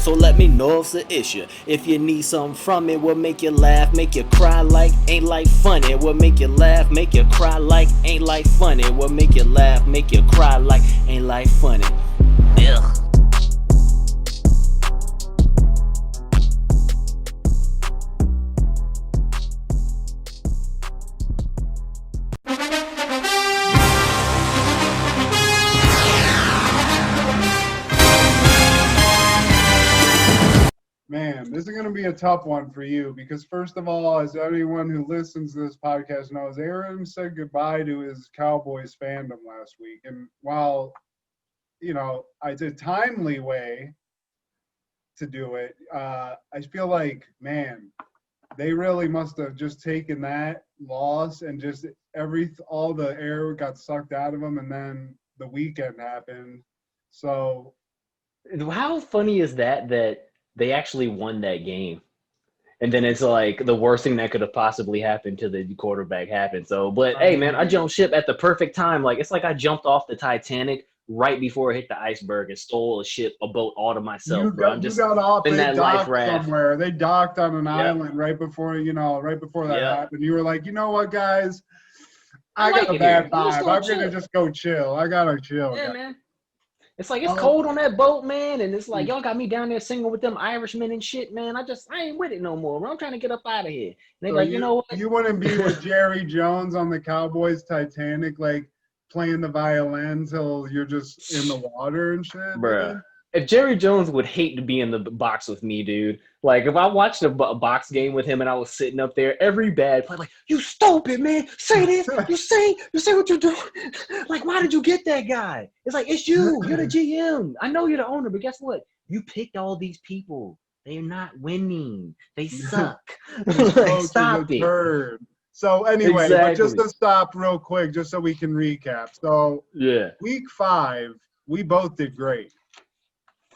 So let me know if it's an issue. If you need something from it, will make you laugh, make you cry like ain't life funny. Will make you laugh, make you cry like ain't life funny. Will make you laugh, make you cry like ain't life funny. Ugh. Man, this is going to be a tough one for you because, first of all, as anyone who listens to this podcast knows, Aaron said goodbye to his Cowboys fandom last week. And while, it's a timely way to do it, I feel like, man, they really must have just taken that loss and just all the air got sucked out of them, and then the weekend happened. So how funny is that they actually won that game? And then it's like the worst thing that could have possibly happened to the quarterback happened. So, but hey, man, I jumped ship at the perfect time. Like, it's like I jumped off the Titanic right before it hit the iceberg and stole a boat all to myself, bro. I'm just got off in that life raft somewhere. They docked on an island right before that happened. You were like, you know what, guys? I got a bad vibe. I'm gonna just go chill. I gotta chill. Yeah, man. It's like it's cold on that boat, man, and it's like y'all got me down there singing with them Irishmen and shit, man. I ain't with it no more, bro. I'm trying to get up out of here. And they like, you know what? You wouldn't be with Jerry Jones on the Cowboys Titanic, like playing the violin till you're just in the water and shit, bro. If Jerry Jones would hate to be in the box with me, dude. Like, if I watched a box game with him and I was sitting up there, every bad play, like, you stupid, man. Say this. You say what you're doing. Like, why did you get that guy? It's like, it's you. You're the GM. I know you're the owner, but guess what? You picked all these people. They're not winning. They suck. Like, stop it. So anyway, but just to stop real quick, just so we can recap. So week 5, we both did great.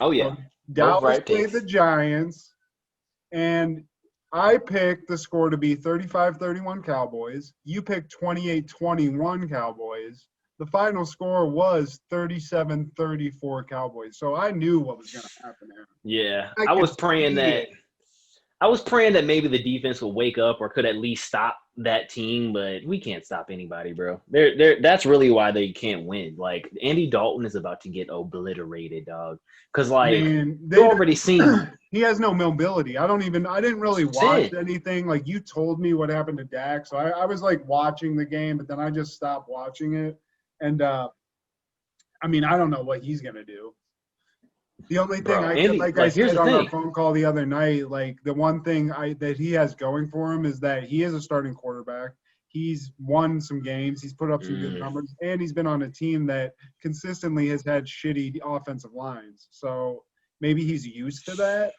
Oh, yeah. Dallas played the Giants, and I picked the score to be 35-31 Cowboys. You picked 28-21 Cowboys. The final score was 37-34 Cowboys. So I knew what was going to happen there. Yeah, I was praying that maybe the defense would wake up or could at least stop that team, but we can't stop anybody, bro. That's really why they can't win. Like, Andy Dalton is about to get obliterated, dog. Because, like, they've already seen he has no mobility. I didn't really watch anything. Like, you told me what happened to Dak, so I was, like, watching the game, but then I just stopped watching it. And, I don't know what he's going to do. The only thing I said on our phone call the other night, like the one thing that he has going for him is that he is a starting quarterback. He's won some games. He's put up some good numbers, and he's been on a team that consistently has had shitty offensive lines. So maybe he's used to that.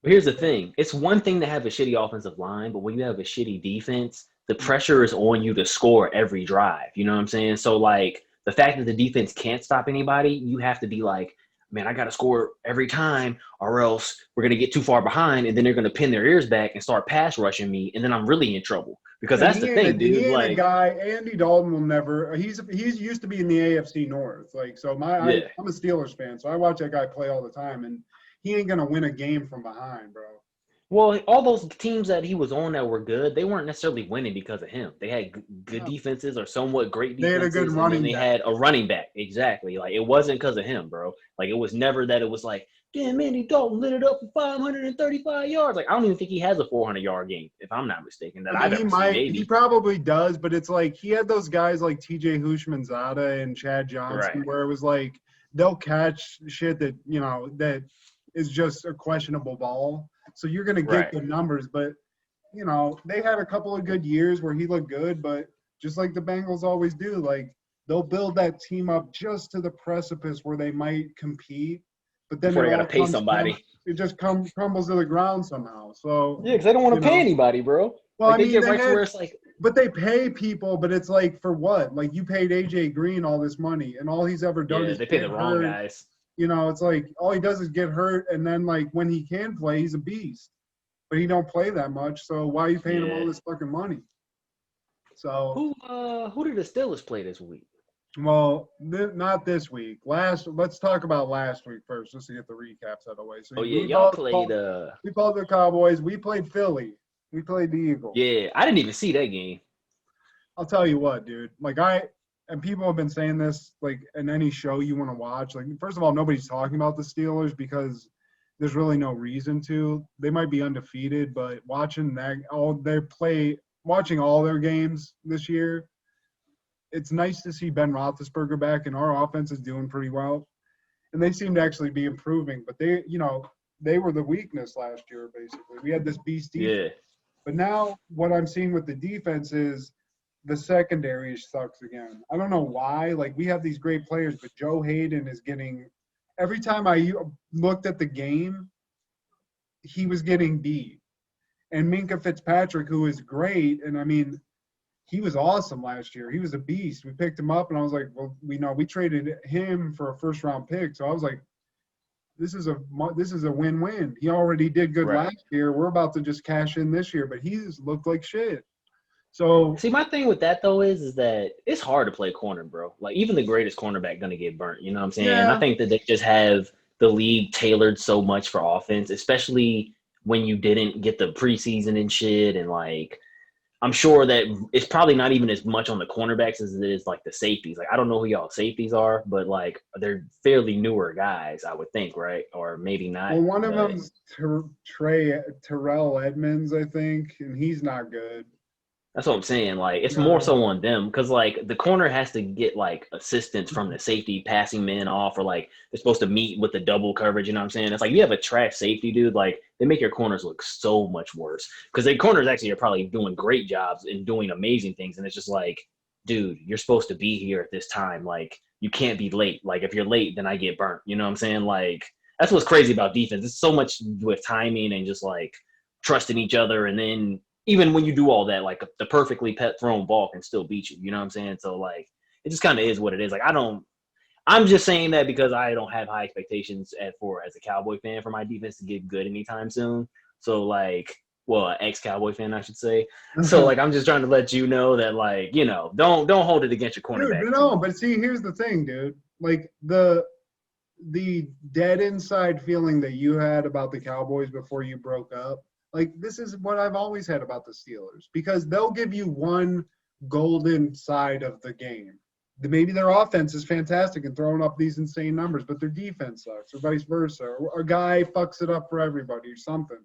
But here's the thing. It's one thing to have a shitty offensive line, but when you have a shitty defense, the pressure is on you to score every drive. You know what I'm saying? So, like, the fact that the defense can't stop anybody, you have to be like, man, I got to score every time or else we're going to get too far behind and then they're going to pin their ears back and start pass rushing me, and then I'm really in trouble. Because that's the thing, dude. A guy, Andy Dalton will never – he's used to be in the AFC North. Like, so I'm a Steelers fan, so I watch that guy play all the time, and he ain't going to win a game from behind, bro. Well, all those teams that he was on that were good, they weren't necessarily winning because of him. They had good defenses or somewhat great defenses. They had a good running back. They had a running back. Exactly. Like, it wasn't because of him, bro. Like, it was never that it was like, damn, Andy Dalton lit it up for 535 yards. Like, I don't even think he has a 400-yard game, if I'm not mistaken. He probably does, but it's like he had those guys like TJ Houshmandzadeh and Chad Johnson where it was like they'll catch shit that, that is just a questionable ball. So you're going to get the numbers, but, they had a couple of good years where he looked good, but just like the Bengals always do, like they'll build that team up just to the precipice where they might compete, but then they got to pay somebody. It just crumbles to the ground somehow. So yeah, because they don't want to pay anybody, bro. Well, like, they get right to where it's like, but they pay people, but it's like for what? Like you paid AJ Green all this money, and all he's ever done is they pay the wrong guys. It's like all he does is get hurt, and then like when he can play, he's a beast. But he don't play that much, so why are you paying him all this fucking money? So who did the Steelers play this week? Well, not this week. Let's talk about last week first, just to get the recaps out of the way. So y'all played. We played the Cowboys. We played Philly. We played the Eagles. Yeah, I didn't even see that game. I'll tell you what, dude. And people have been saying this, like, in any show you want to watch. Like, first of all, nobody's talking about the Steelers because there's really no reason to. They might be undefeated, but watching all their games this year, it's nice to see Ben Roethlisberger back, and our offense is doing pretty well. And they seem to actually be improving, but they were the weakness last year, basically. We had this beast defense. Yeah. But now what I'm seeing with the defense is the secondary sucks again. I don't know why. Like, we have these great players, but Joe Hayden is getting – every time I looked at the game, he was getting beat. And Minkah Fitzpatrick, who is great, and, I mean – he was awesome last year. He was a beast. We picked him up, and I was like, well, we traded him for a first-round pick. So I was like, this is a win-win. He already did good last year. We're about to just cash in this year, but he's looked like shit. So see, my thing with that though is that it's hard to play corner, bro. Like, even the greatest cornerback gonna get burnt. You know what I'm saying? Yeah. I think that they just have the league tailored so much for offense, especially when you didn't get the preseason and shit, and like. I'm sure that it's probably not even as much on the cornerbacks as it is like the safeties. Like, I don't know who y'all safeties are, but like they're fairly newer guys, I would think, right? Or maybe not. Well, one of them's Terrell Edmonds, I think, and he's not good. That's what I'm saying. Like, it's more so on them because, like, the corner has to get, like, assistance from the safety passing men off, or, like, they're supposed to meet with the double coverage, you know what I'm saying? It's like, you have a trash safety, dude, like, they make your corners look so much worse because the corners actually are probably doing great jobs and doing amazing things, and it's just like, dude, you're supposed to be here at this time. Like, you can't be late. Like, if you're late, then I get burnt. You know what I'm saying? Like, that's what's crazy about defense. It's so much with timing and just, like, trusting each other, and then even when you do all that, like the perfectly thrown ball can still beat you. You know what I'm saying? So, like, it just kind of is what it is. Like, I'm just saying that because I don't have high expectations as a Cowboy fan for my defense to get good anytime soon. So, like, well, ex-Cowboy fan, I should say. So, like, I'm just trying to let you know that, like, you know, don't hold it against your cornerback. Dude, no, but see, here's the thing, dude. Like, the dead inside feeling that you had about the Cowboys before you broke up, like, this is what I've always had about the Steelers, because they'll give you one golden side of the game. Maybe their offense is fantastic and throwing up these insane numbers, but their defense sucks, or vice versa. Or a guy fucks it up for everybody or something.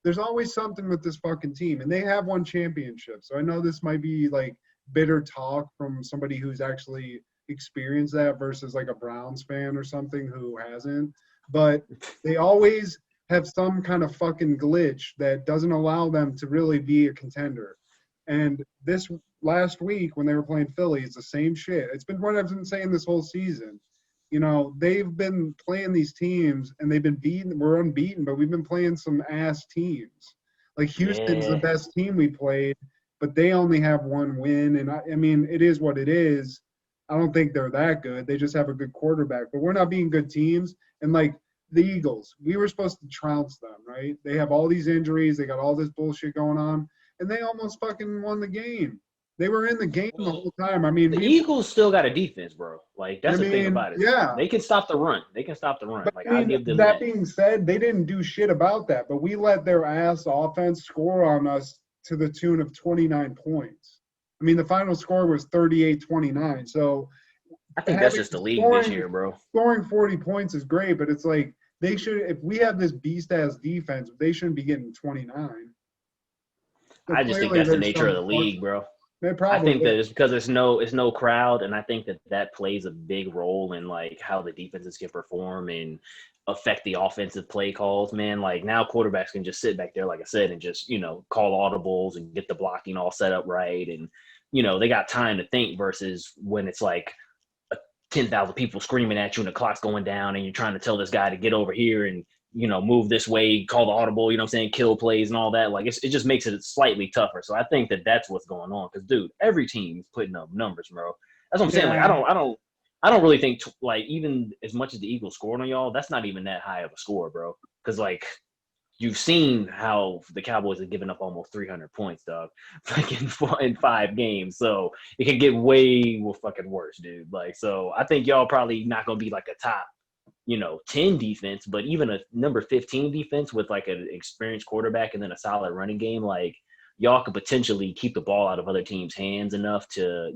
There's always something with this fucking team, and they have won championships. So I know this might be, like, bitter talk from somebody who's actually experienced that versus, like, a Browns fan or something who hasn't. But they always – have some kind of fucking glitch that doesn't allow them to really be a contender. And this last week when they were playing Philly, it's the same shit. It's been what I've been saying this whole season. You know, they've been playing these teams and they've been beaten. We're unbeaten, but we've been playing some ass teams. Like, Houston's the best team we played, but they only have one win. And I mean, it is what it is. I don't think they're that good. They just have a good quarterback, but we're not being good teams. And, like, the Eagles, we were supposed to trounce them, right? They have all these injuries. They got all this bullshit going on, and they almost fucking won the game. They were in the game the whole time. I mean, the Eagles still got a defense, bro. Like, that's the thing about it. Yeah. They can stop the run. But, like, I mean, I'll give them that being said, they didn't do shit about that, but we let their ass offense score on us to the tune of 29 points. I mean, the final score was 38-29. So I think that's just the league this year, bro. Scoring 40 points is great, but it's like, they should, if we have this beast-ass defense, they shouldn't be getting 29. So I just think that's the nature of the league, bro. I think that it's because it's no crowd, and I think that plays a big role in, like, how the defenses can perform and affect the offensive play calls, man. Like, now quarterbacks can just sit back there, like I said, and just, you know, call audibles and get the blocking all set up right, and, you know, they got time to think versus when it's like 10,000 people screaming at you and the clock's going down and you're trying to tell this guy to get over here and, you know, move this way, call the audible, you know what I'm saying, kill plays and all that. Like, it just makes it slightly tougher. So I think that's what's going on because, dude, every team's putting up numbers, bro. That's what I'm saying. Like, I don't really think, like, even as much as the Eagles scored on y'all, that's not even that high of a score, bro. Because, like, you've seen how the Cowboys have given up almost 300 points, dog, like in 5 games. So it can get way fucking worse, dude. Like, so I think y'all probably not gonna be like a top, 10 defense, but even a number 15 defense with like an experienced quarterback and then a solid running game, like y'all could potentially keep the ball out of other teams' hands enough to,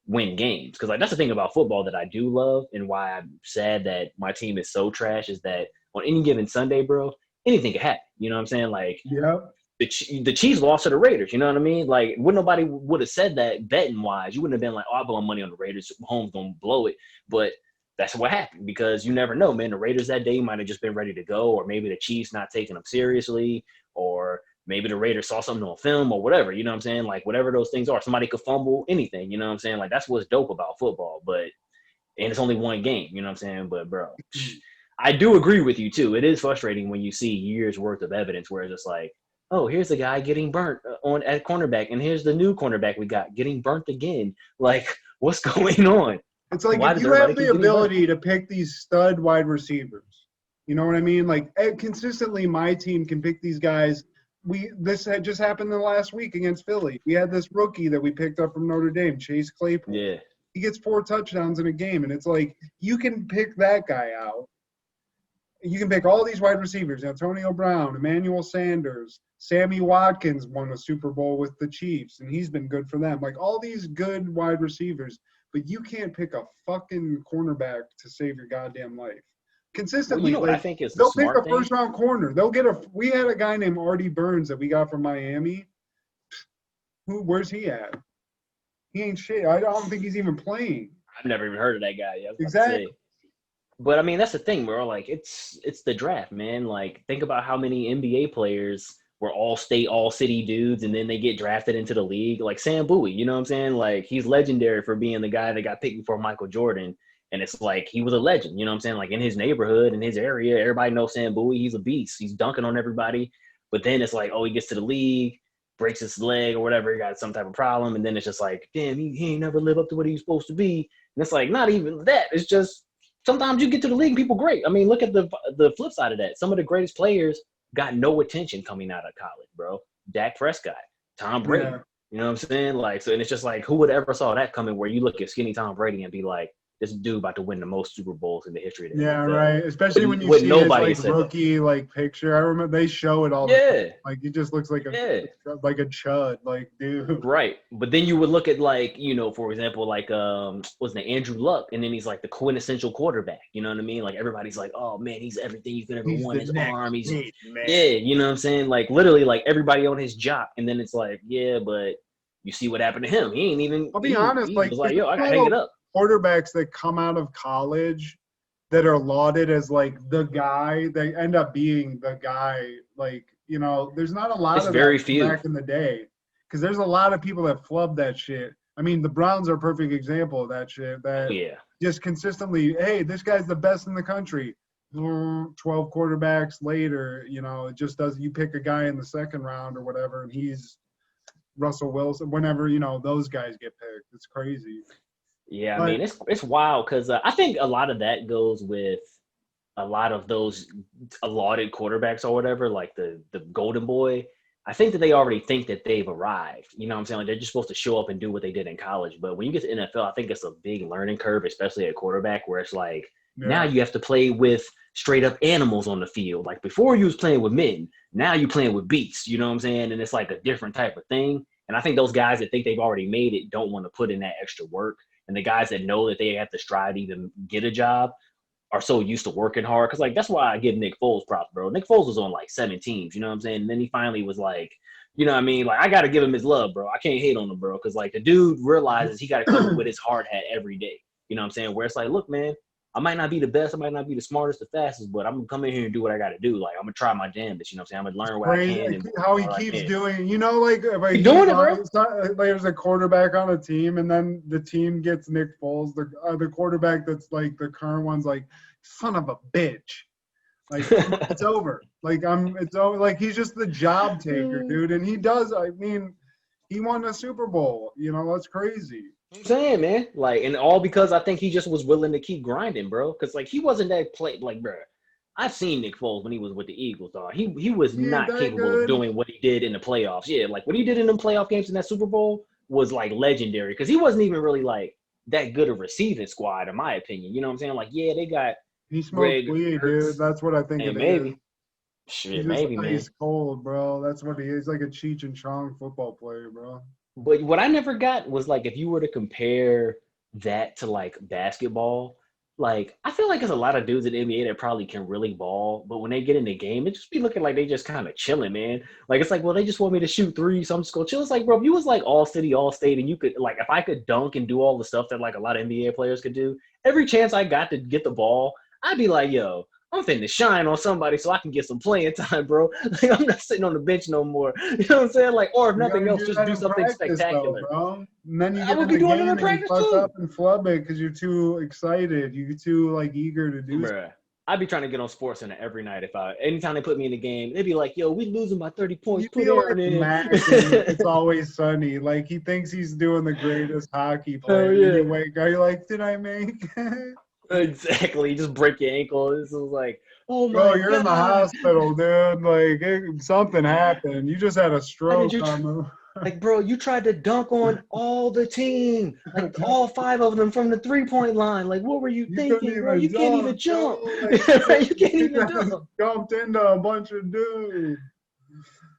win games. Because like that's the thing about football that I do love, and why I'm sad that my team is so trash, is that on any given Sunday, bro, anything can happen. You know what I'm saying? Like, the Chiefs lost to the Raiders. You know what I mean? Like, nobody would have said that betting wise. You wouldn't have been like, oh, I'm blowing money on the Raiders. Mahomes gonna blow it. But that's what happened, because you never know, man. The Raiders that day might have just been ready to go, or maybe the Chiefs not taking them seriously, or maybe the Raiders saw something on film or whatever. You know what I'm saying? Like, whatever those things are. Somebody could fumble, anything. You know what I'm saying? Like, that's what's dope about football. But and it's only one game. You know what I'm saying? But bro, I do agree with you too. It is frustrating when you see years worth of evidence where it's just like, oh, here's a guy getting burnt at cornerback, and here's the new cornerback we got getting burnt again. Like, what's going on? It's like, if you have the ability to pick these stud wide receivers, you know what I mean? Like, consistently, my team can pick these guys. This had just happened the last week against Philly. We had this rookie that we picked up from Notre Dame, Chase Claypool. Yeah. He gets 4 touchdowns in a game, and it's like, you can pick that guy out. You can pick all these wide receivers: Antonio Brown, Emmanuel Sanders, Sammy Watkins won a Super Bowl with the Chiefs, and he's been good for them. Like, all these good wide receivers, but you can't pick a fucking cornerback to save your goddamn life. Consistently, what I think is they'll pick a first-round corner. They'll get we had a guy named Artie Burns that we got from Miami. Where's he at? He ain't shit. I don't think he's even playing. I've never even heard of that guy yet. Exactly. But I mean, that's the thing, bro. Like, it's the draft, man. Like, think about how many NBA players were all-state, all-city dudes, and then they get drafted into the league. Like Sam Bowie, you know what I'm saying? Like, he's legendary for being the guy that got picked before Michael Jordan. And it's like, he was a legend, you know what I'm saying? Like, in his neighborhood, in his area, everybody knows Sam Bowie. He's a beast. He's dunking on everybody. But then it's like, oh, he gets to the league, breaks his leg or whatever, he got some type of problem. And then it's just like, damn, he ain't never lived up to what he was supposed to be. And it's like, not even that. It's just, sometimes you get to the league and people great. I mean, look at the flip side of that. Some of the greatest players got no attention coming out of college, bro. Dak Prescott, Tom Brady. Yeah. You know what I'm saying? Like, so, and it's just like, who would ever saw that coming, where you look at skinny Tom Brady and be like, this dude about to win the most Super Bowls in the history of the NFL. Right. Especially when you see his rookie picture. I remember they show it all the time. Like, he just looks like a chud, like, dude. Right. But then you would look at, like, for example, like what's his name, Andrew Luck, and then he's like the quintessential quarterback. You know what I mean? Like, everybody's like, oh man, he's everything you could ever want. His arm, you know what I'm saying? Like, literally, like, everybody on his job. And then it's like, yeah, but you see what happened to him. He ain't even. I'll be honest, he was like, yo, I gotta hang it up. Quarterbacks that come out of college that are lauded as like the guy, they end up being the guy. Like, there's not a lot of very that few back in the day, because there's a lot of people that flub that shit. I mean, the Browns are a perfect example of that shit. That just consistently, hey, this guy's the best in the country. 12 quarterbacks later, it just does. You pick a guy in the second round or whatever, and he's Russell Wilson. Whenever those guys get picked, it's crazy. Yeah, I mean, it's wild, because I think a lot of that goes with a lot of those lauded quarterbacks or whatever, like the golden boy. I think that they already think that they've arrived. You know what I'm saying? Like, they're just supposed to show up and do what they did in college. But when you get to NFL, I think it's a big learning curve, especially at quarterback, where it's like, now you have to play with straight up animals on the field. Like, before you was playing with men, now you're playing with beasts. You know what I'm saying? And it's like a different type of thing. And I think those guys that think they've already made it don't want to put in that extra work. And the guys that know that they have to strive to even get a job are so used to working hard. Because, like, that's why I give Nick Foles props, bro. Nick Foles was on, like, 7 teams, you know what I'm saying? And then he finally was like, you know what I mean? Like, I got to give him his love, bro. I can't hate on him, bro. Because, like, the dude realizes he got to come with his hard hat every day. You know what I'm saying? Where it's like, look, man, I might not be the best. I might not be the smartest, the fastest, but I'm going to come in here and do what I got to do. Like, I'm going to try my damnedest. You know what I'm saying? I'm going to learn what I can. And how he keeps doing, like he's doing it, bro. It's not, like, there's a quarterback on a team, and then the team gets Nick Foles. The quarterback that's, like, the current one's like, son of a bitch. Like, it's over. Like, it's over. Like, he's just the job taker, dude. And he does, I mean, he won a Super Bowl. That's crazy. I'm saying, man, like, and all because I think he just was willing to keep grinding, bro. Because, like, he wasn't that like, bro, I've seen Nick Foles when he was with the Eagles, dog. He was not that capable good. of doing what he did in the playoffs. Yeah, like what he did in them playoff games in that Super Bowl was like legendary because he wasn't even really like that good a receiving squad, in my opinion. You know what I'm saying? Like, yeah, they got He smoked Greg weed, Hurts, dude. That's what I think and it maybe. is. Shit, He's maybe, just man. ice cold, bro. That's what he is. Like a Cheech and Chong football player, bro. But what I never got was like if you were to compare that to like basketball, like I feel like there's a lot of dudes in the NBA that probably can really ball, but when they get in the game, it just be looking like they just kind of chilling, man. Like it's like, well, they just want me to shoot three, so I'm just gonna chill. It's like, bro, if you was like all city, all state, and you could like if I could dunk and do all the stuff that like a lot of NBA players could do, every chance I got to get the ball, I'd be like, yo, I'm finna shine on somebody so I can get some playing time, bro. Like I'm not sitting on the bench no more. You know what I'm saying? Like, or if nothing else, just do something spectacular. Though, bro. And then you I get would in be the doing game it in and you practice fuck too. up and flub it because you're too excited. You're too like eager to do something. Bruh, I'd be trying to get on SportsCenter every night anytime they put me in the game, they'd be like, yo, we losing by 30 points. You Put feel Aaron like in. Mac and It's Always Sunny. Like he thinks he's doing the greatest hockey player. yeah. And you wake up, you're like, did I make it? Exactly. You just break your ankle. This is like, oh my Bro, you're God. in the hospital, dude. Like something happened. You just had a stroke Like, bro, you tried to dunk on all the team, like all 5 of them from the 3-point line. Like, what were you thinking, bro? You can't even jump. Like, you can't even jump. Jumped into a bunch of dudes.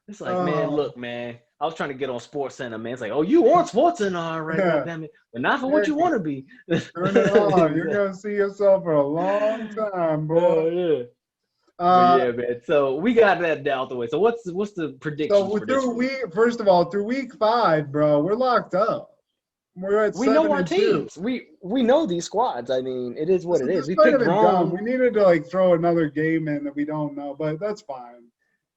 It's like, man, look, man. I was trying to get on SportsCenter, man. It's like, oh, you on SportsCenter, all right, damn it. But not for what you want to be. Turn it on. You're going to see yourself for a long time, bro. Yeah. Yeah, man. So we got that out the way. So what's the prediction? So for this week? First of all, through week 5, bro, we're locked up. We're at 7-2. We know our teams. We know these squads. I mean, it is what it is. We picked picked wrong. We needed to like throw another game in that we don't know, but that's fine.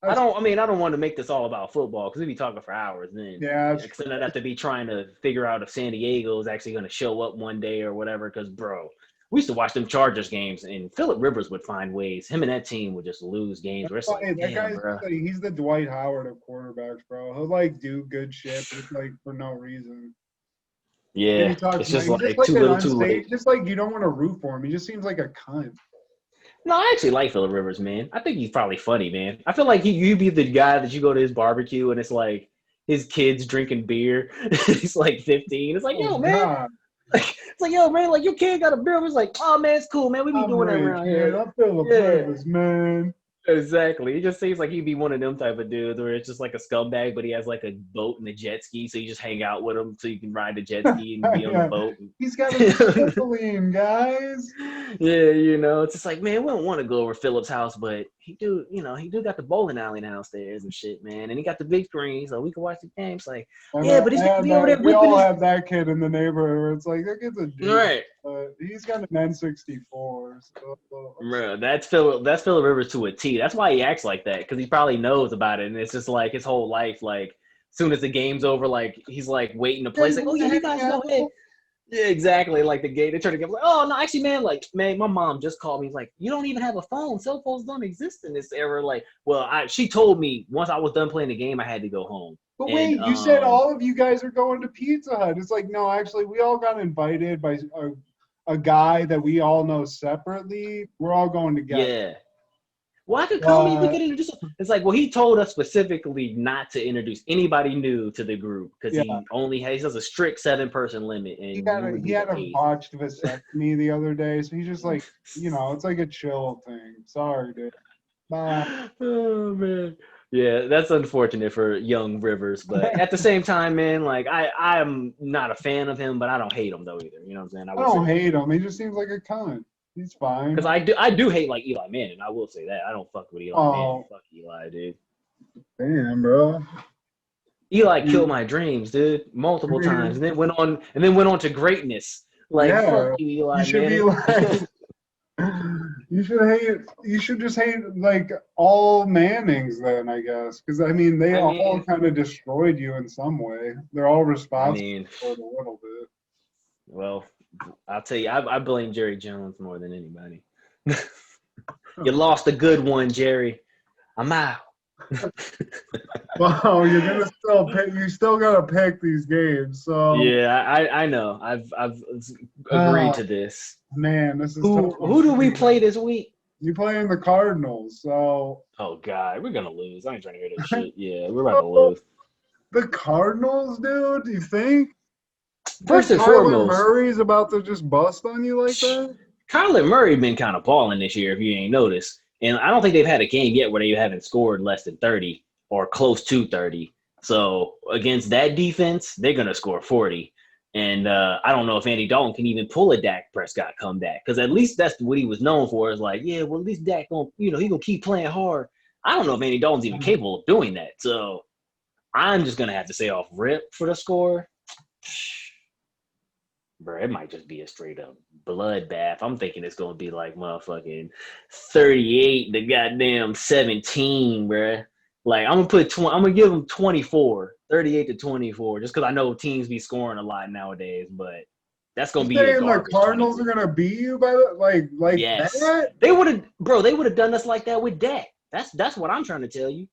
I don't want to make this all about football because we'd be talking for hours then. Yeah. Because then I'd have to be trying to figure out if San Diego is actually going to show up one day or whatever. Because, bro, we used to watch them Chargers games, and Phillip Rivers would find ways. Him and that team would just lose games. Where it's like, that damn, guy's bro. he's the Dwight Howard of quarterbacks, bro. He'll like do good shit, just like for no reason. Yeah, it's just like too little, too late. Just like you don't want to root for him. He just seems like a cunt. No, I actually like Phillip Rivers, man. I think he's probably funny, man. I feel like you'd be the guy that you go to his barbecue and it's like his kids drinking beer. He's like 15. It's like, yo, man. It's like, yo, man, like your kid got a beer. It's like, oh, man, it's cool, man. We be doing that around here. I'm Phillip Rivers, man. Exactly. He just seems like he'd be one of them type of dudes where it's just like a scumbag, but he has like a boat and a jet ski, so you just hang out with him so you can ride the jet ski and be on the boat. He's got a trampoline, guys. Yeah, you know, it's just like, man, we don't want to go over Phillip's house, but he do got the bowling alley downstairs and shit, man, and he got the big screen, so we can watch the games. Like, but he's gonna be over there. We all have that kid in the neighborhood where it's like that kid's a dude, right. But he's got an N64. Bro, that's Phillip Rivers to a T. That's why he acts like that, because he probably knows about it, and it's just like his whole life. Like, as soon as the game's over, like he's like waiting to play. It's like, oh yeah, you guys go ahead. Yeah, exactly. Like the game, they try to get like, oh no, actually, man, my mom just called me. He's like, you don't even have a phone. Cell phones don't exist in this era. Like, well, she told me once I was done playing the game, I had to go home. But wait, you said all of you guys are going to Pizza Hut. It's like, no, actually, we all got invited by a guy that we all know separately. We're all going together. Yeah. Well, I could call me. We could introduce him. It's like, well, he told us specifically not to introduce anybody new to the group because he has a strict 7-person limit. And he had a botched vasectomy the other day, so he's just like, it's like a chill thing. Sorry, dude. Bye. Oh man. Yeah, that's unfortunate for young Rivers, but at the same time, man, like I'm not a fan of him, but I don't hate him though either. You know what I'm saying? I don't hate him. He just seems like a cunt. He's fine. Because I do hate like Eli Manning. I will say that. I don't fuck with Eli Manning. Fuck Eli, dude. Damn, bro. Eli killed my dreams, dude, multiple times, and then went on to greatness. Like, fuck you, Eli Manning. You should just hate like all Mannings then, I guess, because I mean they all kind of destroyed you in some way. They're all responsible for it a little bit. Well, I'll tell you, I blame Jerry Jones more than anybody. You lost a good one, Jerry. I'm out. Well, you're gonna still pick. You still gotta pick these games. So yeah, I know. I've agreed to this. Man, this is who do we play this week? You playing the Cardinals, so. Oh God, we're gonna lose. I ain't trying to hear this shit. Yeah, we're about to lose. The Cardinals, dude. Do you think? First and Kyler foremost, Murray's about to just bust on you like that? Kyler Murray been kind of balling this year, if you ain't noticed. And I don't think they've had a game yet where they haven't scored less than 30 or close to 30. So against that defense, they're gonna score 40. And I don't know if Andy Dalton can even pull a Dak Prescott comeback, because at least that's what he was known for. Is like, yeah, well, at least Dak gonna, he gonna keep playing hard. I don't know if Andy Dalton's even capable of doing that. So I'm just gonna have to say off rip for the score. Bro, it might just be a straight up bloodbath. I'm thinking it's gonna be like motherfucking 38 to goddamn 17, bro. Like I'm gonna give them 24, 38 to 24, just because I know teams be scoring a lot nowadays. But that's gonna be a garbage. The Cardinals 24. are gonna beat you by like yes. that? They would have done us like that with Dak. That's what I'm trying to tell you.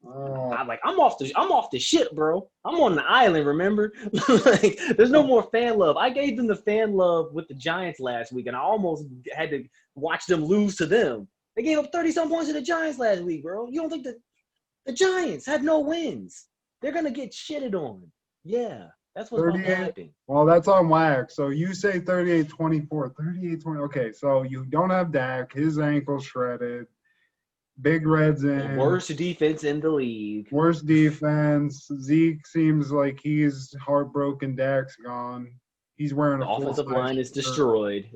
I'm off the ship, bro. I'm on the island, remember? Like, there's no more fan love. I gave them the fan love with the Giants last week, and I almost had to watch them lose to them. They gave up 30-some points to the Giants last week, bro. You don't think the Giants had no wins? They're gonna get shitted on. Yeah, that's what's gonna happen. Well, that's on wax. So you say 38-24, 38-20. Okay, so you don't have Dak. His ankle's shredded. Big Red's in. Worst defense in the league. Worst defense. Zeke seems like he's heartbroken. Dak's gone. He's wearing the offensive line is destroyed.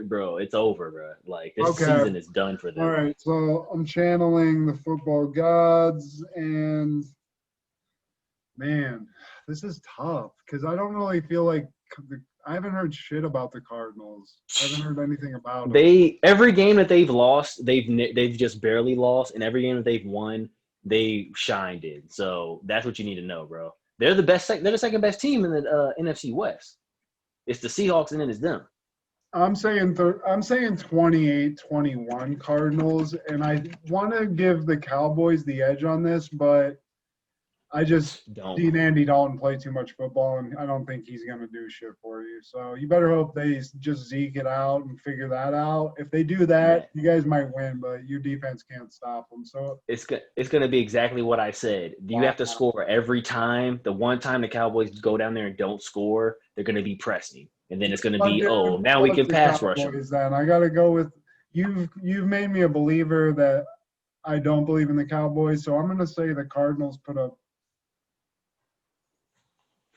Bro, it's over, bro. Like, this season is done for them. All right, so I'm channeling the football gods, and man, this is tough because I don't really feel like I haven't heard shit about the Cardinals. I haven't heard anything about them. Every game that they've lost, they've just barely lost, and every game that they've won, they shined in. So that's what you need to know, bro. They're the best. They're the second best team in the NFC West. It's the Seahawks, and then it's them. I'm saying 28-21 Cardinals, and I want to give the Cowboys the edge on this, but I just seen Andy Dalton play too much football, and I don't think he's going to do shit for you. So you better hope they just Zeke it out and figure that out. If they do that, you guys might win, but your defense can't stop them. So it's going to be exactly what I said. You have to score every time. The one time the Cowboys go down there and don't score, they're going to be pressing. And then it's going to be, now we can pass rush them. Then I got to go with you've made me a believer that I don't believe in the Cowboys, so I'm going to say the Cardinals put up.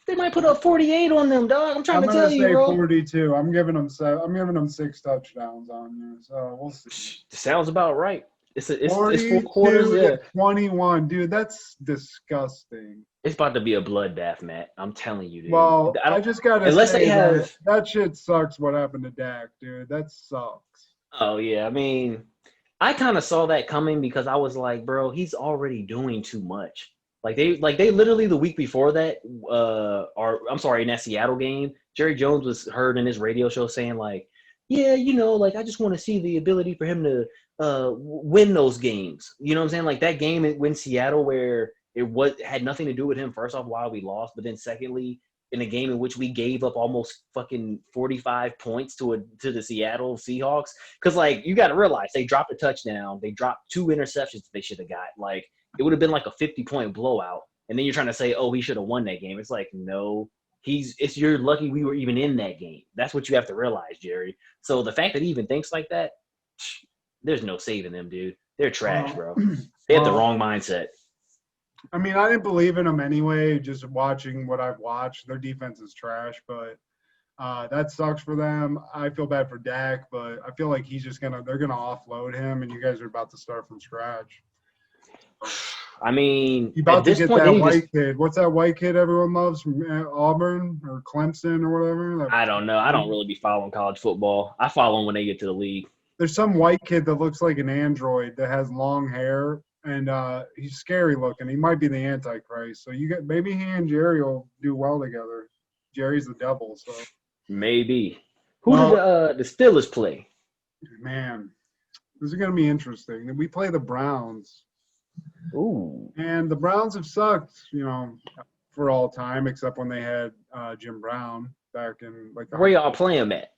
They might put up 48 on them, dog. I'm trying to tell you, bro. 42. I'm giving them 6 touchdowns on you. So we'll see. Sounds about right. It's 4 quarters. Yeah. 21, dude. That's disgusting. It's about to be a bloodbath, Matt. I'm telling you, dude. Well, I just gotta say that shit sucks. What happened to Dak, dude? That sucks. Oh yeah, I mean, I kind of saw that coming because I was like, bro, he's already doing too much. Like they literally the week before that, in that Seattle game, Jerry Jones was heard in his radio show saying like, yeah, I just want to see the ability for him to win those games. You know what I'm saying? Like that game in Seattle where it had nothing to do with him. First off, why we lost, but then secondly, in a game in which we gave up almost fucking 45 points to the Seattle Seahawks. Because like you got to realize they dropped a touchdown, they dropped 2 interceptions that they should have got. Like. It would have been like a 50-point blowout. And then you're trying to say, oh, he should have won that game. It's like, no, you're lucky we were even in that game. That's what you have to realize, Jerry. So the fact that he even thinks like that, there's no saving them, dude. They're trash, bro. They have the wrong mindset. I mean, I didn't believe in them anyway, just watching what I've watched. Their defense is trash, but that sucks for them. I feel bad for Dak, but I feel like they're going to offload him, and you guys are about to start from scratch. I mean, you about to get that white kid. What's that white kid everyone loves from Auburn or Clemson or whatever? I don't know. I don't really be following college football. I follow them when they get to the league. There's some white kid that looks like an android that has long hair, and he's scary looking. He might be the Antichrist. So maybe he and Jerry will do well together. Jerry's the devil, so maybe. Who did the Steelers play? Man, this is gonna be interesting. We play the Browns. Ooh. And the Browns have sucked, for all time, except when they had Jim Brown back in where y'all play them at?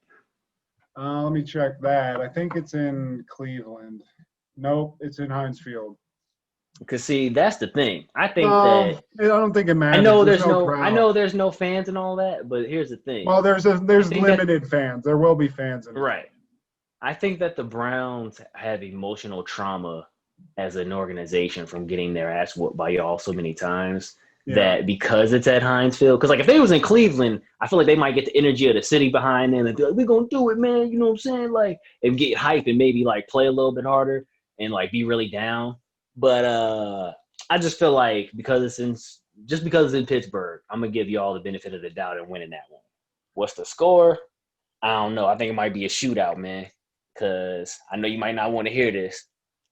Let me check that. I think it's in Cleveland. Nope, it's in Heinz Field. Because see, that's the thing. I think I that don't think it matters. I know there's no I crowd. know there's no fans and all that, but here's the thing. Well, there's limited fans. There will be fans. Right. I think that the Browns have emotional trauma as an organization from getting their ass whooped by y'all so many times. Yeah. That because it's at Heinz Field, because like if they was in Cleveland, I feel like they might get the energy of the city behind them and be like, we're gonna do it, man. You know what I'm saying? Like, and get hype and maybe like play a little bit harder and like be really down. But I just feel like because it's in Pittsburgh, I'm gonna give you all the benefit of the doubt and winning that one. What's the score? I don't know. I think it might be a shootout, man. Because I know you might not want to hear this,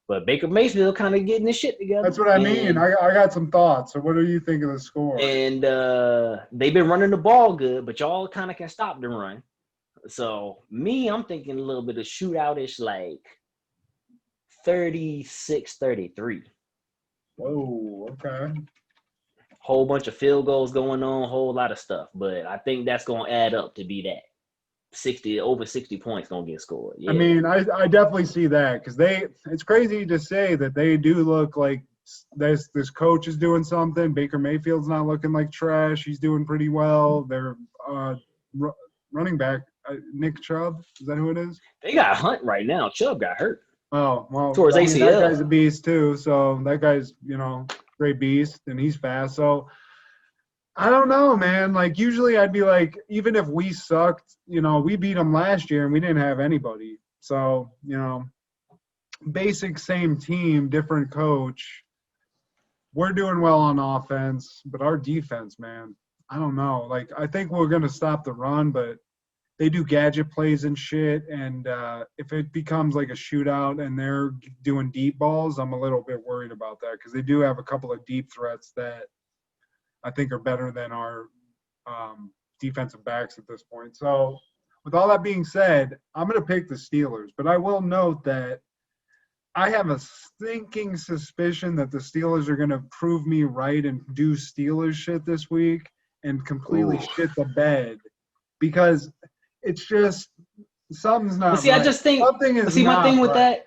but Baker Mayfield kind of getting his shit together. That's what I mean. I got some thoughts. So what do you think of the score? And they've been running the ball good, but y'all kind of can stop the run. So I'm thinking a little bit of shootout-ish, like 36-33. Whoa, okay. Whole bunch of field goals going on, whole lot of stuff. But I think that's going to add up to be that. Over 60 points going to get scored. Yeah. I mean, I definitely see that because it's crazy to say that they do look like this coach is doing something. Baker Mayfield's not looking like trash. He's doing pretty well. Their running back, Nick Chubb, is that who it is? They got Hunt right now. Chubb got hurt. Oh, well, towards ACL. That guy's a beast too. So that guy's, great beast, and he's fast. So I don't know, man. Like, usually I'd be like, even if we sucked, we beat them last year and we didn't have anybody. So, basic same team, different coach. We're doing well on offense, but our defense, man, I don't know. Like, I think we're going to stop the run, but they do gadget plays and shit. And if it becomes like a shootout and they're doing deep balls, I'm a little bit worried about that because they do have a couple of deep threats that I think are better than our defensive backs at this point. So with all that being said, I'm going to pick the Steelers. But I will note that I have a stinking suspicion that the Steelers are going to prove me right and do Steelers shit this week and completely shit the bed because it's just something's not right. I just think something is my thing with right. that,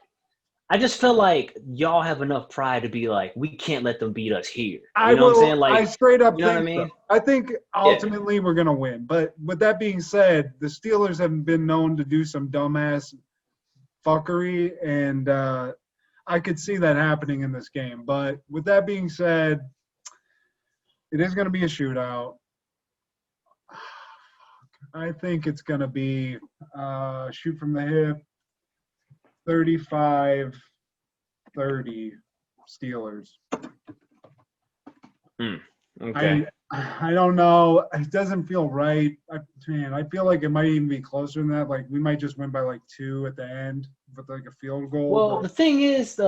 I just feel like y'all have enough pride to be like, we can't let them beat us here. You know what I'm saying? Like, I straight up you know think what I mean? so. I think ultimately we're going to win. But with that being said, the Steelers have been known to do some dumbass fuckery, and I could see that happening in this game. But with that being said, it is going to be a shootout. I think it's going to be shoot from the hip. 35-30 Steelers. Okay. I don't know. It doesn't feel right. I feel like it might even be closer than that. Like, we might just win by like 2 at the end with like a field goal. Well, the thing is,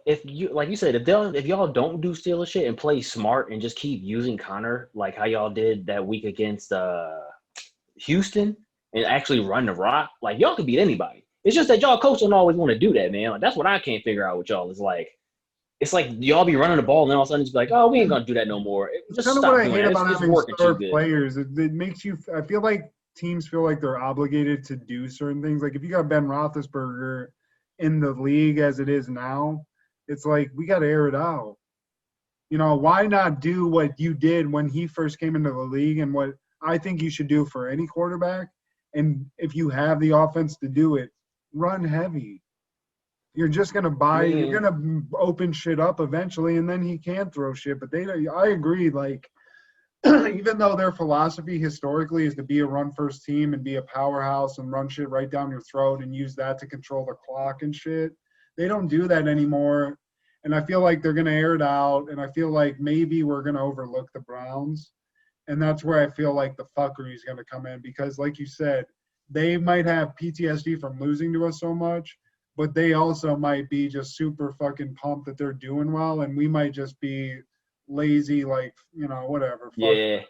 if you like you said, if y'all don't do Steelers shit and play smart and just keep using Connor like how y'all did that week against Houston and actually run the rock, like y'all could beat anybody. It's just that y'all coach don't always want to do that, man. Like, that's what I can't figure out with y'all. It's like y'all be running the ball and then all of a sudden it's like, oh, we ain't gonna do that no more. Just kind of what I hate about having star players. It makes you. I feel like teams feel like they're obligated to do certain things. Like if you got Ben Roethlisberger in the league as it is now, it's like we got to air it out. Why not do what you did when he first came into the league and what I think you should do for any quarterback? And if you have the offense to do it, run heavy. You're just going to you're going to open shit up eventually, and then he can throw shit. But I agree, like, even though their philosophy historically is to be a run-first team and be a powerhouse and run shit right down your throat and use that to control the clock and shit, they don't do that anymore. And I feel like they're going to air it out, and I feel like maybe we're going to overlook the Browns. And that's where I feel like the fuckery is going to come in because, like you said, they might have PTSD from losing to us so much, but they also might be just super fucking pumped that they're doing well, and we might just be lazy, like, whatever. Yeah.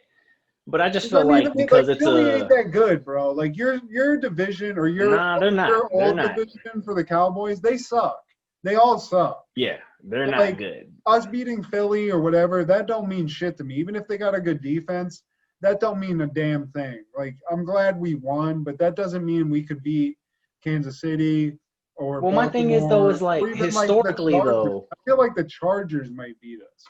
But I just feel like because it's Philly ain't that good, bro. Like your division or your they're not. Your old division for the Cowboys, they suck. They all suck. Yeah, they're not good. Us beating Philly or whatever, that don't mean shit to me. Even if they got a good defense, that don't mean a damn thing. Like, I'm glad we won, but that doesn't mean we could beat Kansas City or Well, my thing is though, is like or even, historically like, the Chargers. though. I feel like the Chargers might beat us.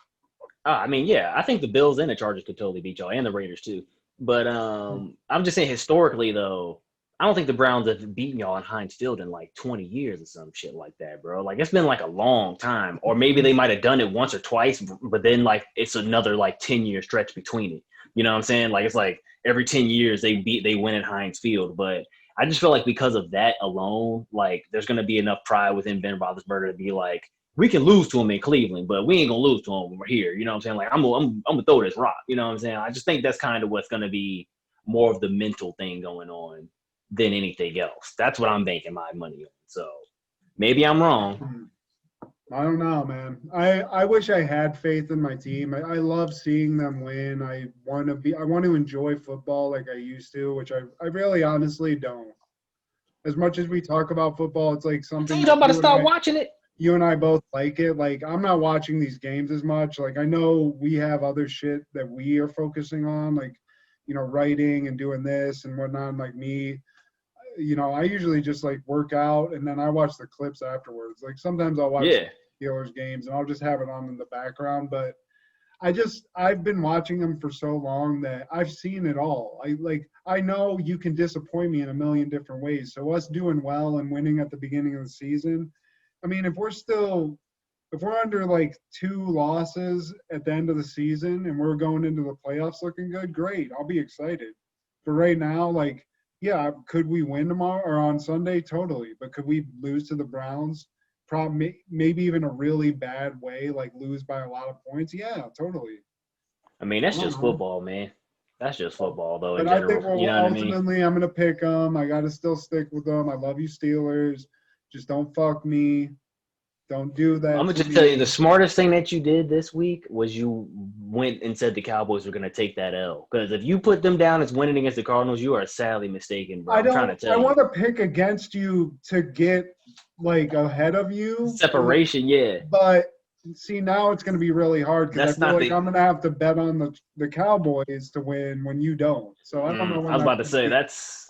I mean, yeah, I think the Bills and the Chargers could totally beat y'all, and the Raiders too. But I'm just saying historically though, I don't think the Browns have beaten y'all in Heinz Field in like 20 years or some shit like that, bro. Like it's been like a long time, or maybe they might have done it once or twice, but then like it's another like 10-year stretch between it. You know what I'm saying? Like it's like every 10 years they win at Heinz Field, but I just feel like because of that alone, like there's gonna be enough pride within Ben Roethlisberger to be like, we can lose to him in Cleveland, but we ain't gonna lose to him when we're here. You know what I'm saying? Like I'm gonna throw this rock. You know what I'm saying? I just think that's kind of what's gonna be more of the mental thing going on than anything else. That's what I'm banking my money on. So maybe I'm wrong. I don't know, man. I wish I had faith in my team. I love seeing them win. I want to enjoy football like I used to, which I really honestly don't. As much as we talk about football, it's like something. I'm about to start watching it. You and I both like it. Like I'm not watching these games as much. Like I know we have other shit that we are focusing on, like, writing and doing this and whatnot. And like me, I usually just like work out and then I watch the clips afterwards. Like sometimes I'll watch Steelers games and I'll just have it on in the background. But I've been watching them for so long that I've seen it all. I know you can disappoint me in a million different ways. So us doing well and winning at the beginning of the season, I mean, if we're under like 2 losses at the end of the season and we're going into the playoffs looking good, great. I'll be excited. But right now, like, yeah, could we win tomorrow or on Sunday? Totally. But could we lose to the Browns? Maybe even a really bad way, like lose by a lot of points? Yeah, totally. I mean, that's just football, man. That's just football, though, in but general. I think, ultimately, I'm going to pick them. I got to still stick with them. I love you, Steelers. Just don't fuck me. Don't do that. I'm going to just tell you, the smartest thing that you did this week was you went and said the Cowboys were going to take that L. Because if you put them down as winning against the Cardinals, you are sadly mistaken, bro. I'm trying to tell you. I want to pick against you to get, like, ahead of you. Separation, yeah. But, see, now it's going to be really hard because I feel like I'm going to have to bet on the Cowboys to win when you don't. So I don't know when I was about to say, that's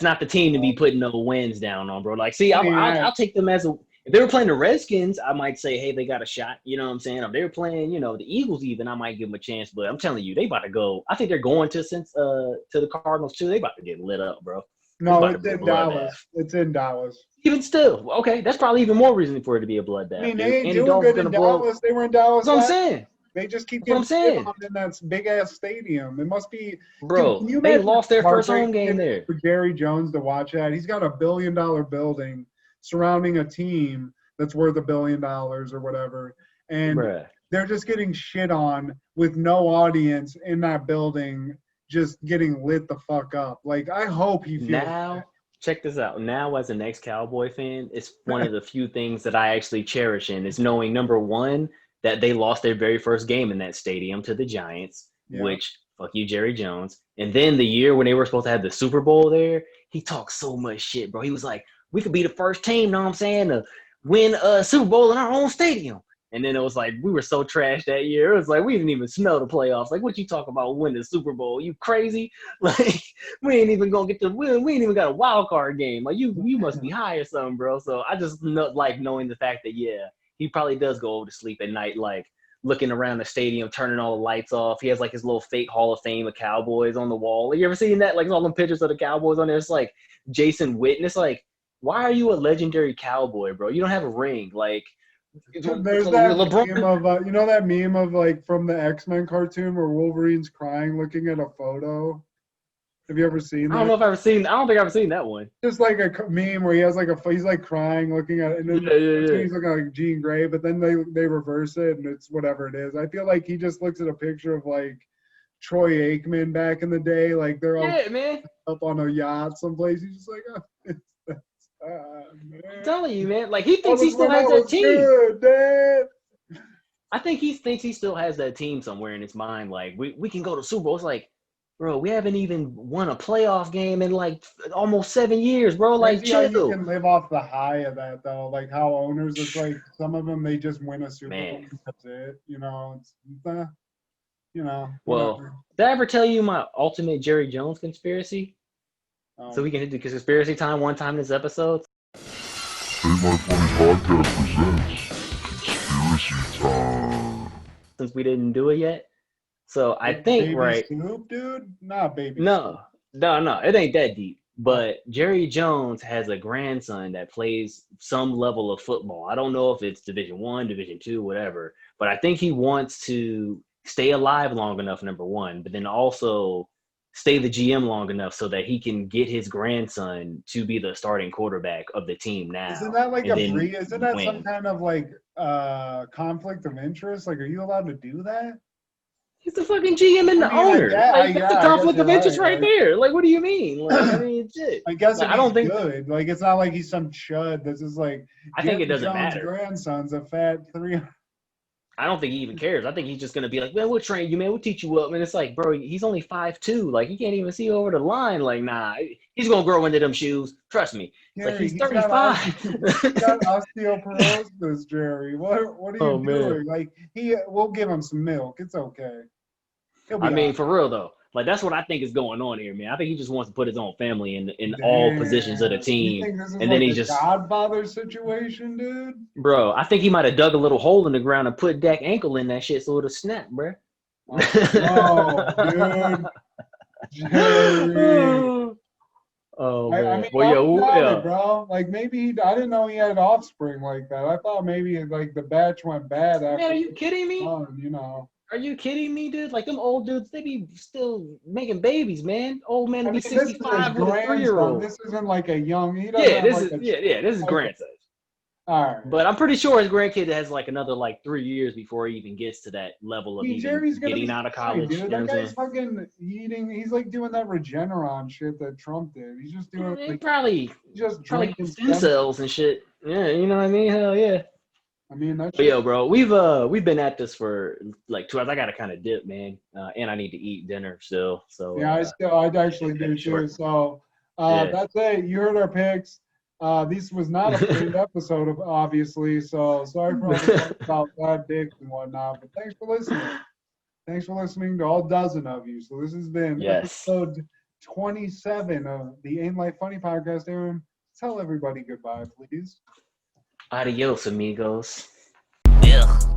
not the team to be putting no wins down on, bro. Like, see, I'll take them as a – if they were playing the Redskins, I might say, hey, they got a shot. You know what I'm saying? If they were playing, the Eagles even, I might give them a chance. But I'm telling you, they about to go. I think they're going to the Cardinals, too. They about to get lit up, bro. No, it's in Dallas. It's in Dallas. Even still. Okay, that's probably even more reason for it to be a bloodbath. I mean, they ain't doing good in Dallas. They were in Dallas. That's what I'm saying. They just keep getting shit on in that big-ass stadium. It must be – Bro, they lost their first home game there. For Jerry Jones to watch that. He's got a $1 billion building surrounding a team that's worth $1 billion or whatever. And they're just getting shit on with no audience in that building, just getting lit the fuck up. Like, I hope he feels now. Check this out. Now, as an ex-Cowboy fan, it's one of the few things that I actually cherish in is knowing, number one, that they lost their very first game in that stadium to the Giants, which, fuck you, Jerry Jones. And then the year when they were supposed to have the Super Bowl there, he talked so much shit, bro. He was like, we could be the first team, know what I'm saying, to win a Super Bowl in our own stadium. And then it was like, we were so trash that year. It was like, we didn't even smell the playoffs. Like, what you talking about winning the Super Bowl? You crazy? Like, we ain't even going to get to win. We ain't even got a wild card game. Like, you must be high or something, bro. So I just like knowing the fact that, he probably does go over to sleep at night, like, looking around the stadium, turning all the lights off. He has, like, his little fake Hall of Fame of Cowboys on the wall. Like, you ever seen that? Like, all them pictures of the Cowboys on there. It's like Jason Witten. It's like, why are you a legendary Cowboy, bro? You don't have a ring. Like, there's that meme of, that meme of, like, from the X-Men cartoon where Wolverine's crying looking at a photo? Have you ever seen that? I don't think I've ever seen that one. Just like a meme where he has like he's like crying looking at it, and then he's looking like Jean Grey, but then they reverse it and it's whatever it is. I feel like he just looks at a picture of like Troy Aikman back in the day, like they're all up on a yacht someplace. He's just like, I'm telling you, man. Like he thinks he still has that team. Good, Dad. I think he thinks he still has that team somewhere in his mind. Like we can go to Super Bowl. It's like, bro, we haven't even won a playoff game in like almost 7 years, bro. Like, chill. You can live off the high of that, though. Like how owners, it's like some of them they just win a Super Bowl. That's it. Well, did I ever tell you my ultimate Jerry Jones conspiracy? So we can do conspiracy time one time this episode. AintLifeFunnyPodcast presents Conspiracy Time. Since we didn't do it yet. So I think, baby right? Snoop, dude? Not baby No, it ain't that deep. But Jerry Jones has a grandson that plays some level of football. I don't know if it's Division I, Division II, whatever. But I think he wants to stay alive long enough, number one, but then also stay the GM long enough so that he can get his grandson to be the starting quarterback of the team now. Isn't that like isn't that win. some kind of like conflict of interest? Like, are you allowed to do that? He's the fucking GM and the owner. That's the conflict of interest right there. Like, what do you mean? Like, I mean, shit. I guess I don't think good. Like, it's not like he's some chud. This is like. I think it doesn't Jones' matter. Grandson's a fat 300. I don't think he even cares. I think he's just gonna be like, man, we'll train you, man. We'll teach you up. And it's like, bro, he's only 5'2". Like, he can't even see over the line. Like, nah, he's gonna grow into them shoes. Trust me. It's like he's 35. He's got osteoporosis, Jerry. What are you doing? Like, we'll give him some milk. It's okay. I mean, for real though, like that's what I think is going on here, man. I think he just wants to put his own family in all positions of the team, and then he just Godfather situation, dude. Bro, I think he might have dug a little hole in the ground and put Dak ankle in that shit so it'll snap, bro. Oh, dude, Jerry. Oh man, I mean, bro. Like maybe I didn't know he had offspring like that. I thought maybe like the batch went bad. After man, are you kidding me? You know. Are you kidding me, dude? Like them old dudes, they be still making babies, man. Old man be 65 with a 3-year-old. This isn't like a young. This is grandson. All right. But I'm pretty sure his grandkid has like another like 3 years before he even gets to that level of getting out of college. Dude. That guy's fucking eating. He's like doing that Regeneron shit that Trump did. He's just doing probably drinking stem cells and shit. Yeah, you know what I mean? Hell yeah. I mean, that's. Yo, bro, we've been at this for like 2 hours. I gotta kind of dip, man, and I need to eat dinner still. So yeah, I actually do too. So that's it. You heard our picks. This was not a great episode, obviously. So sorry for all the talk about bad dicks and whatnot. But thanks for listening. Thanks for listening to all dozen of you. So this has been episode 27 of the Ain't Life Funny podcast. Aaron, tell everybody goodbye, please. Adios, amigos. Yeah.